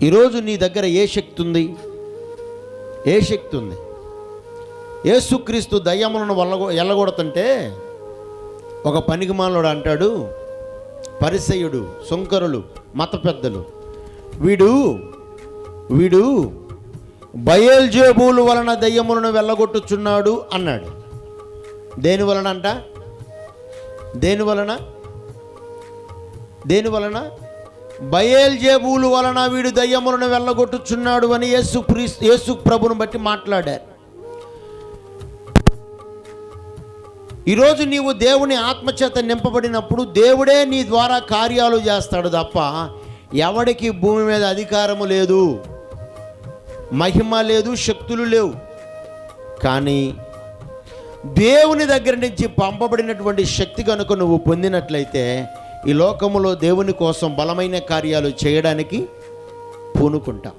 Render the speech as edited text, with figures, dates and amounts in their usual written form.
ఈరోజు నీ దగ్గర ఏ శక్తి ఉంది? ఏ శక్తి ఉంది? యేసుక్రీస్తు దయ్యములను ఎల్లగొడుతుంటే ఒక పనికిమాలోడు అంటాడు, పరిసయ్యుడు, సుంకరులు, మత పెద్దలు, వీడు బయల్జెబూలు వలన దయ్యములను వెళ్ళగొట్టుచున్నాడు అన్నాడు. దేని వలన అంట? దేని వలన? బయల్జెబూలు వలన వీడు దయ్యములను వెళ్ళగొట్టుచున్నాడు అని యేసు ప్రభుని బట్టి మాట్లాడారు. ఈరోజు నీవు దేవుని ఆత్మచేత నింపబడినప్పుడు దేవుడే నీ ద్వారా కార్యాలు చేస్తాడు తప్ప ఎవడికి భూమి మీద అధికారము లేదు, మహిమ లేదు, శక్తులు లేవు. కానీ దేవుని దగ్గర నుంచి పంపబడినటువంటి శక్తి కనుక నువ్వు పొందినట్లయితే ఈ లోకములో దేవుని కోసం బలమైన కార్యాలు చేయడానికి పూనుకుంటావు.